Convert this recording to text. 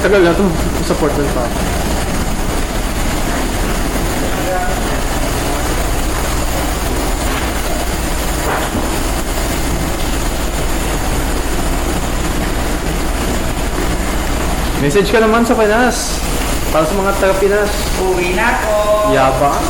Tagal na to. Sa Portland pa. Message ka naman sa Pinas. Para sa mga taga-Pinas. Uwi na ako. Yabang.